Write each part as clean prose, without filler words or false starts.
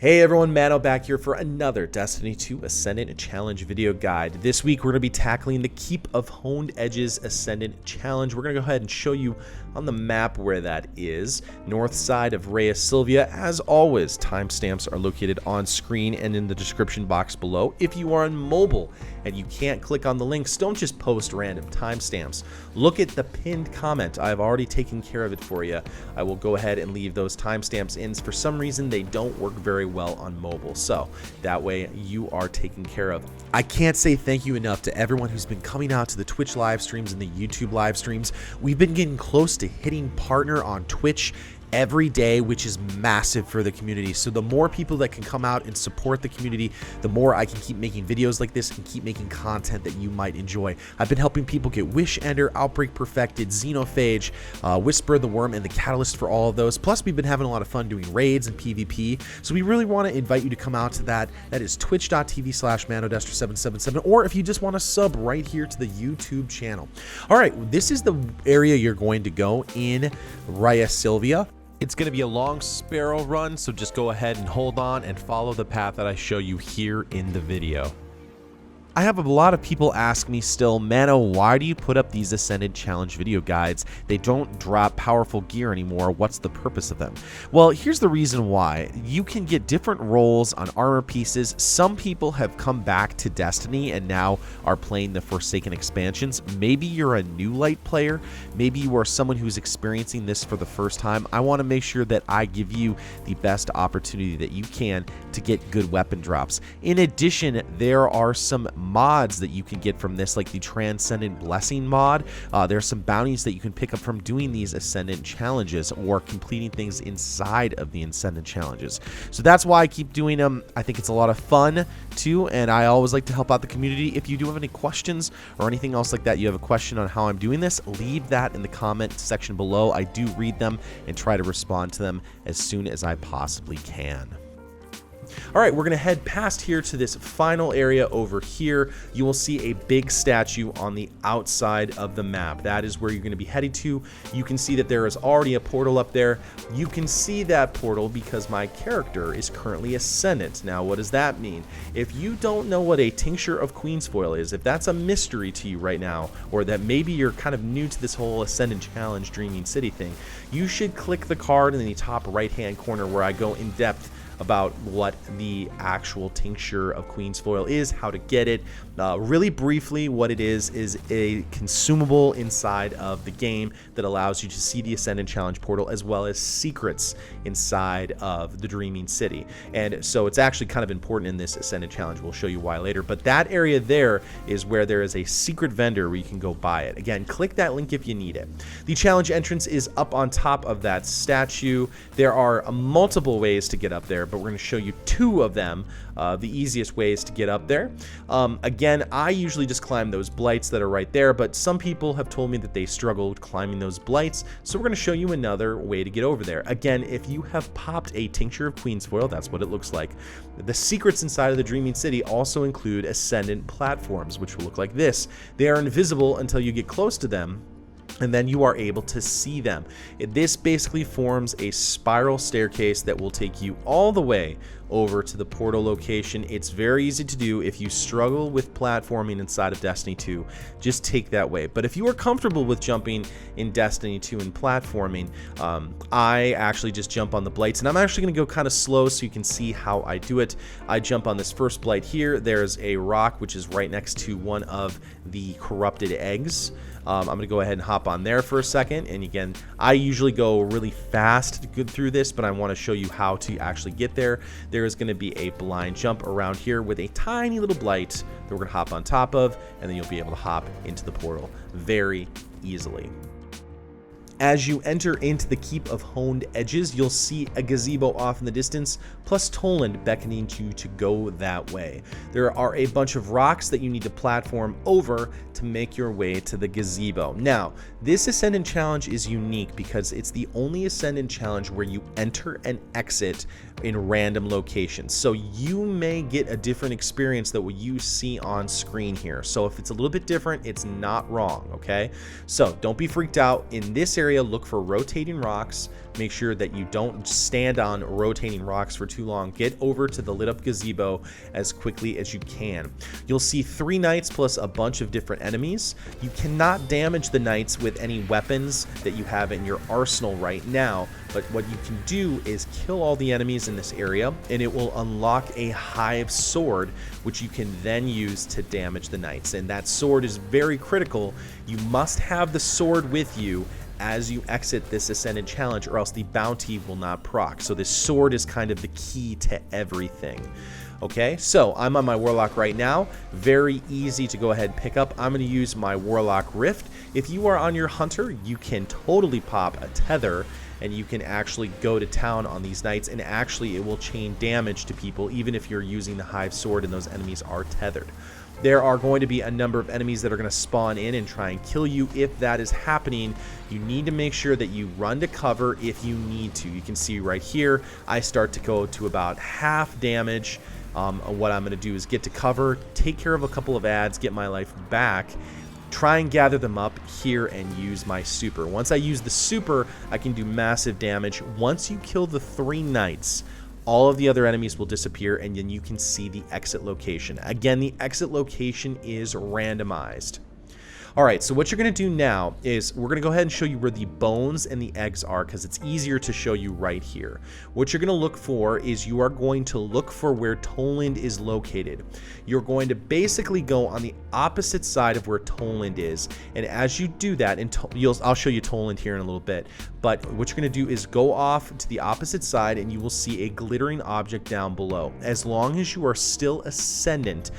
Hey everyone, Mano back here for another Destiny 2 Ascendant Challenge video guide. This week we're going to be tackling the Keep of Honed Edges Ascendant Challenge. We're going to go ahead and show you on the map where that is. North side of Rhea Silvia. As always, timestamps are located on screen and in the description box below. If you are on mobile and you can't click on the links, don't just post random timestamps. Look at the pinned comment. I've already taken care of it for you. I will go ahead and leave those timestamps in. For some reason, they don't work very well on mobile, so that way you are taken care of. I can't say thank you enough to everyone who's been coming out to the Twitch live streams and the YouTube live streams. We've been getting close to hitting partner on Twitch every day, which is massive for the community. So the more people that can come out and support the community, the more I can keep making videos like this and keep making content that you might enjoy. I've been helping people get Wish Ender, Outbreak Perfected, Xenophage, Whisper the Worm, and the Catalyst for all of those. Plus, we've been having a lot of fun doing raids and PvP. So we really want to invite you to come out to that. That is twitch.tv/manodester777, or if you just want to sub right here to the YouTube channel. All right, this is the area you're going to go in Rhea Silvia. It's going to be a long Sparrow run, so just go ahead and hold on and follow the path that I show you here in the video. I have a lot of people ask me still, Mano, why do you put up these Ascendant Challenge video guides? They don't drop powerful gear anymore. What's the purpose of them? Well, here's the reason why. You can get different rolls on armor pieces. Some people have come back to Destiny and now are playing the Forsaken expansions. Maybe you're a new light player. Maybe you are someone who's experiencing this for the first time. I want to make sure that I give you the best opportunity that you can to get good weapon drops. In addition, there are some mods that you can get from this, like the Transcendent Blessing mod. There's some bounties that you can pick up from doing these Ascendant challenges or completing things inside of the Ascendant challenges. So that's why I keep doing them. I think it's a lot of fun too, and I always like to help out the community. If you do have any questions or anything else like that, you have a question on how I'm doing this, leave that in the comment section below. I do read them and try to respond to them as soon as I possibly can. All right, we're going to head past here to this final area over here. You will see a big statue on the outside of the map. That is where you're going to be heading to. You can see that there is already a portal up there. You can see that portal because my character is currently Ascendant. Now, what does that mean? If you don't know what a Tincture of Queensfoil is, if that's a mystery to you right now, or that maybe you're kind of new to this whole Ascendant Challenge Dreaming City thing, you should click the card in the top right-hand corner where I go in depth about what the actual Tincture of Queensfoil is, how to get it. Really briefly, what it is a consumable inside of the game that allows you to see the Ascendant Challenge portal as well as secrets inside of the Dreaming City. And so it's actually kind of important in this Ascendant Challenge. We'll show you why later. But that area there is where there is a secret vendor where you can go buy it. Again, click that link if you need it. The challenge entrance is up on top of that statue. There are multiple ways to get up there, but we're going to show you two of them, the easiest ways to get up there. Again, I usually just climb those blights that are right there, but some people have told me that they struggle with climbing those blights, so we're going to show you another way to get over there. Again, if you have popped a Tincture of Queensfoil, that's what it looks like. The secrets inside of the Dreaming City also include Ascendant platforms, which will look like this. They are invisible until you get close to them, and then you are able to see them. This basically forms a spiral staircase that will take you all the way over to the portal location. It's very easy to do. If you struggle with platforming inside of Destiny 2, just take that way. But if you are comfortable with jumping in Destiny 2 and platforming, I actually just jump on the blights, and I'm actually going to go kind of slow so you can see how I do it. I jump on this first blight here. There's a rock which is right next to one of the corrupted eggs. I'm going to go ahead and hop on there for a second. And again, I usually go really fast to get through this, but I want to show you how to actually get there. There is going to be a blind jump around here with a tiny little blight that we're going to hop on top of, and then you'll be able to hop into the portal very easily. As you enter into the Keep of Honed Edges, you'll see a gazebo off in the distance, plus Toland beckoning you to go that way. There are a bunch of rocks that you need to platform over to make your way to the gazebo. Now, this Ascendant Challenge is unique because it's the only Ascendant Challenge where you enter and exit in random locations. So you may get a different experience than what you see on screen here. So if it's a little bit different, it's not wrong, okay? So don't be freaked out. In this area, area, look for rotating rocks. Make sure that you don't stand on rotating rocks for too long. Get over to the lit up gazebo as quickly as you can. You'll see 3 knights plus a bunch of different enemies. You cannot damage the knights with any weapons that you have in your arsenal right now, but what you can do is kill all the enemies in this area, and it will unlock a hive sword, which you can then use to damage the knights. And that sword is very critical. You must have the sword with you as you exit this Ascendant challenge, or else the bounty will not proc. So this sword is kind of the key to everything. Okay, so I'm on my Warlock right now. Very easy to go ahead and pick up. I'm going to use my Warlock Rift. If you are on your Hunter, you can totally pop a tether, and you can actually go to town on these knights, and actually it will chain damage to people even if you're using the Hive Sword and those enemies are tethered. There are going to be a number of enemies that are going to spawn in and try and kill you. If that is happening, you need to make sure that you run to cover if you need to. You can see right here, I start to go to about half damage. What I'm going to do is get to cover, take care of a couple of ads, get my life back, try and gather them up here and use my super. Once I use the super, I can do massive damage. Once you kill the 3 knights, all of the other enemies will disappear, and then you can see the exit location. Again, the exit location is randomized. All right, so what you're going to do now is we're going to go ahead and show you where the bones and the eggs are, because it's easier to show you right here. What you're going to look for is you are going to look for where Toland is located. You're going to basically go on the opposite side of where Toland is, and as you do that, and I'll show you Toland here in a little bit, but what you're going to do is go off to the opposite side, and you will see a glittering object down below. As long as you are still Ascendant,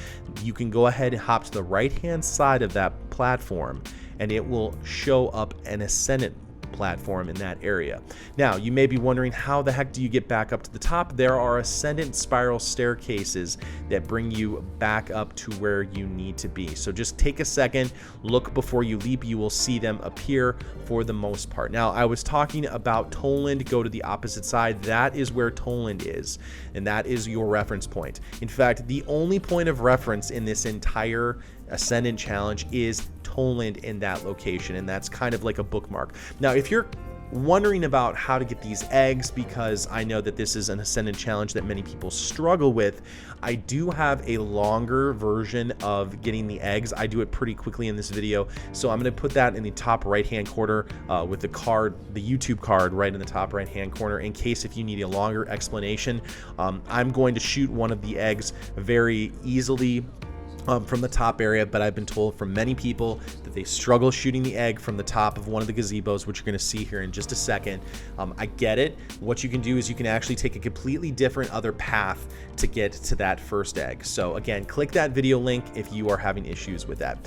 you can go ahead and hop to the right-hand side of that platform, and it will show up an Ascendant platform in that area. Now, you may be wondering, how the heck do you get back up to the top? There are Ascendant spiral staircases that bring you back up to where you need to be. So just take a second, look before you leap. You will see them appear for the most part. Now, I was talking about Toland. Go to the opposite side. That is where Toland is, and that is your reference point. In fact, the only point of reference in this entire Ascendant challenge is Toland in that location, and that's kind of like a bookmark. Now, if you're wondering about how to get these eggs, because I know that this is an Ascendant challenge that many people struggle with, I do have a longer version of getting the eggs. I do it pretty quickly in this video, so I'm going to put that in the top right hand corner with the card, the YouTube card right in the top right hand corner, in case if you need a longer explanation. I'm going to shoot one of the eggs very easily from the top area, but I've been told from many people that they struggle shooting the egg from the top of one of the gazebos, which you're going to see here in just a second. I get it. What you can do is you can actually take a completely different other path to get to that first egg. So again, click that video link if you are having issues with that.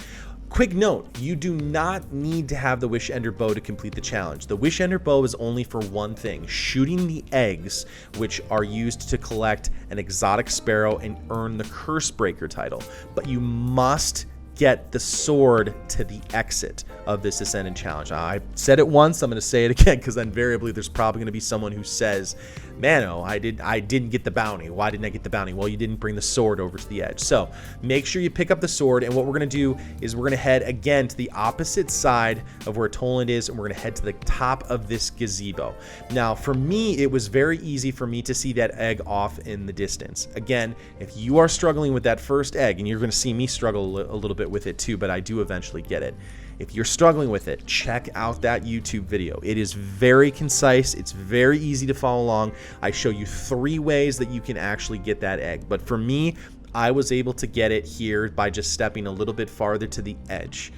Quick note, you do not need to have the Wish Ender Bow to complete the challenge. The Wish Ender Bow is only for one thing: shooting the eggs, which are used to collect an exotic Sparrow and earn the Curse Breaker title. But you must get the sword to the exit of this Ascendant challenge. I said it once, I'm going to say it again, because invariably there's probably going to be someone who says, Mano, I didn't get the bounty. Why didn't I get the bounty? Well, you didn't bring the sword over to the edge. So make sure you pick up the sword, and what we're going to do is we're going to head again to the opposite side of where Toland is, and we're going to head to the top of this gazebo. Now, for me, it was very easy for me to see that egg off in the distance. Again, if you are struggling with that first egg, and you're going to see me struggle a little bit with it too, but I do eventually get it. If you're struggling with it, check out that YouTube video. It is very concise. It's very easy to follow along. I show you 3 ways that you can actually get that egg. But for me, I was able to get it here by just stepping a little bit farther to the edge.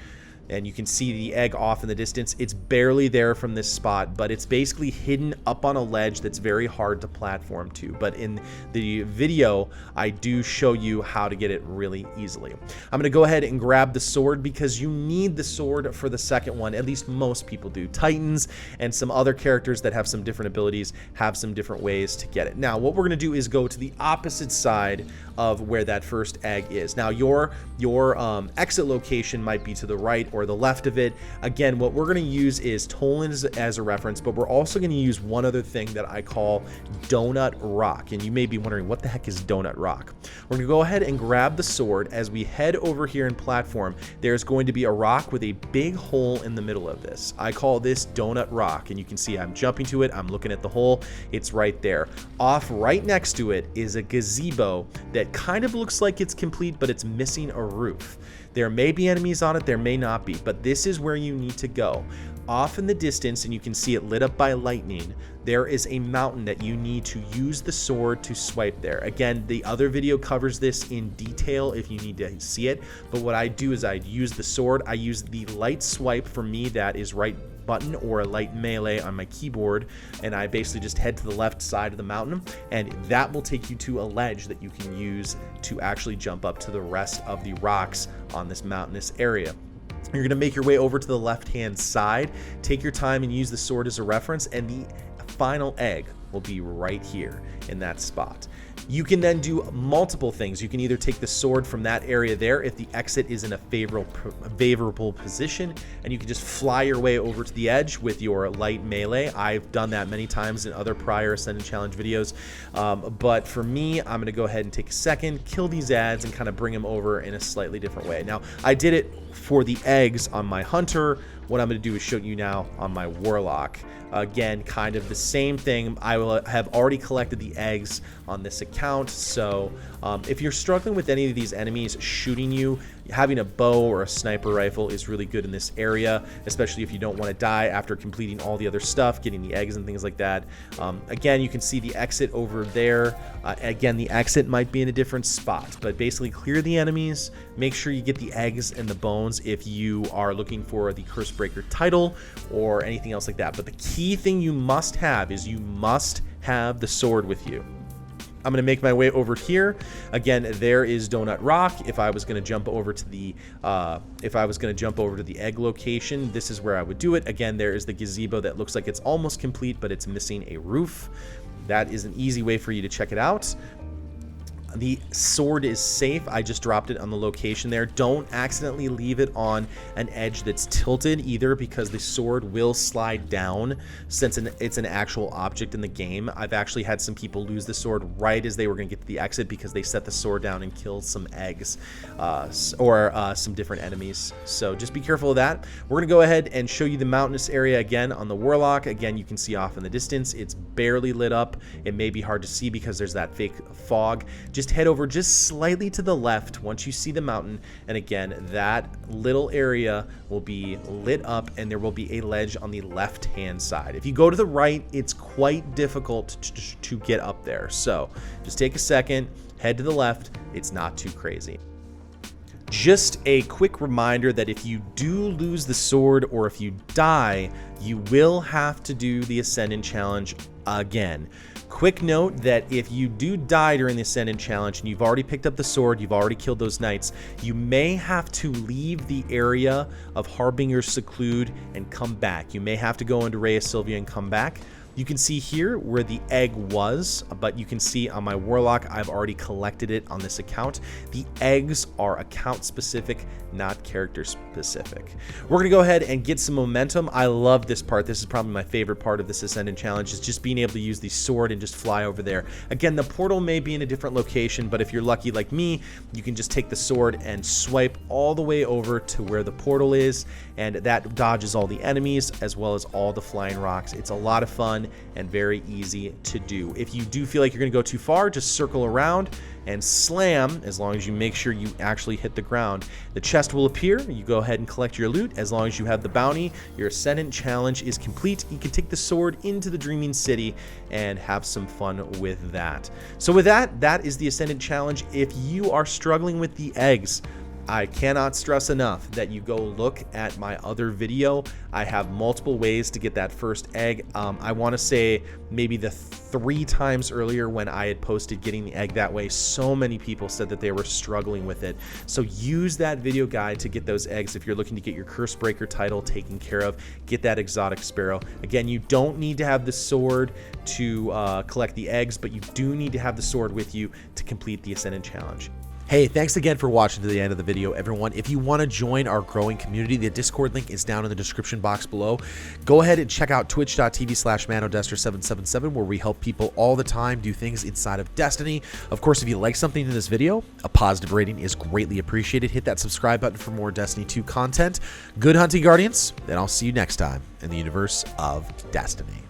And you can see the egg off in the distance. It's barely there from this spot, but it's basically hidden up on a ledge that's very hard to platform to. But in the video, I do show you how to get it really easily. I'm going to go ahead and grab the sword, because you need the sword for the second one. At least most people do. Titans and some other characters that have some different abilities have some different ways to get it. Now, what we're going to do is go to the opposite side of where that first egg is. Now, your exit location might be to the right or the left of it. Again, what we're going to use is Toland as a reference, but we're also going to use one other thing that I call Donut Rock. And you may be wondering, what the heck is Donut Rock? We're going to go ahead and grab the sword. As we head over here in platform, there's going to be a rock with a big hole in the middle of this. I call this Donut Rock, and you can see I'm jumping to it. I'm looking at the hole. It's right there. Off right next to it is a gazebo that kind of looks like it's complete, but it's missing a roof. There may be enemies on it, there may not be, but this is where you need to go. Off in the distance, and you can see it lit up by lightning, there is a mountain that you need to use the sword to swipe there. Again, the other video covers this in detail if you need to see it, but what I do is I use the sword. I use the light swipe. For me, that is right button or a light melee on my keyboard, and I basically just head to the left side of the mountain, and that will take you to a ledge that you can use to actually jump up to the rest of the rocks on this mountainous area. You're going to make your way over to the left-hand side, take your time and use the sword as a reference, and the final egg will be right here in that spot. You can then do multiple things. You can either take the sword from that area there if the exit is in a favorable position, and you can just fly your way over to the edge with your light melee. I've done that many times in other prior Ascendant Challenge videos, but for me, I'm going to go ahead and take a second, kill these ads, and kind of bring them over in a slightly different way. Now, I did it for the eggs on my hunter. What I'm going to do is show you now on my warlock. Again, kind of the same thing. I will have already collected the eggs on this account, so if you're struggling with any of these enemies shooting you, having a bow or a sniper rifle is really good in this area, especially if you don't want to die after completing all the other stuff, getting the eggs and things like that. Again, you can see the exit over there. Again, the exit might be in a different spot, but basically clear the enemies, make sure you get the eggs and the bones if you are looking for the Cursebreaker title or anything else like that. But the key thing you must have is you must have the sword with you. I'm going to make my way over here. Again, there is Donut Rock. If I was going to jump over to the egg location, this is where I would do it. Again, there is the gazebo that looks like it's almost complete, but it's missing a roof. That is an easy way for you to check it out. The sword is safe. I just dropped it on the location there. Don't accidentally leave it on an edge that's tilted either, because the sword will slide down since it's an actual object in the game. I've actually had some people lose the sword right as they were going to get to the exit because they set the sword down and killed some eggs or some different enemies. So just be careful of that. We're going to go ahead and show you the mountainous area again on the warlock. Again, you can see off in the distance. It's barely lit up. It may be hard to see because there's that fake fog. Just head over just slightly to the left once you see the mountain, and again, that little area will be lit up and there will be a ledge on the left hand side. If you go to the right, it's quite difficult to get up there, so just take a second, head to the left. It's not too crazy. Just a quick reminder that if you do lose the sword or if you die, you will have to do the Ascendant Challenge again. Quick note that if you do die during the Ascendant Challenge and you've already picked up the sword, you've already killed those knights, you may have to leave the area of Harbinger's Seclude and come back. You may have to go into Raya Sylvia and come back. You can see here where the egg was, but you can see on my warlock, I've already collected it on this account. The eggs are account specific, not character specific. We're gonna go ahead and get some momentum. I love this part. This is probably my favorite part of this Ascendant Challenge, is just being able to use the sword and just fly over there. Again, the portal may be in a different location, but if you're lucky like me, you can just take the sword and swipe all the way over to where the portal is, and that dodges all the enemies as well as all the flying rocks. It's a lot of fun and very easy to do. If you do feel like you're going to go too far, just circle around and slam, as long as you make sure you actually hit the ground. The chest will appear. You go ahead and collect your loot. As long as you have the bounty, your Ascendant Challenge is complete. You can take the sword into the Dreaming City and have some fun with that. So with that, that is the Ascendant Challenge. If you are struggling with the eggs, I cannot stress enough that you go look at my other video. I have multiple ways to get that first egg. I want to say maybe the 3 times earlier when I had posted getting the egg that way, so many people said that they were struggling with it. So use that video guide to get those eggs if you're looking to get your Cursebreaker title taken care of. Get that exotic Sparrow. Again, you don't need to have the sword to collect the eggs, but you do need to have the sword with you to complete the Ascendant Challenge. Hey, thanks again for watching to the end of the video, everyone. If you want to join our growing community, the Discord link is down in the description box below. Go ahead and check out twitch.tv/manodester777, where we help people all the time do things inside of Destiny. Of course, if you like something in this video, a positive rating is greatly appreciated. Hit that subscribe button for more Destiny 2 content. Good hunting, Guardians, and I'll see you next time in the universe of Destiny.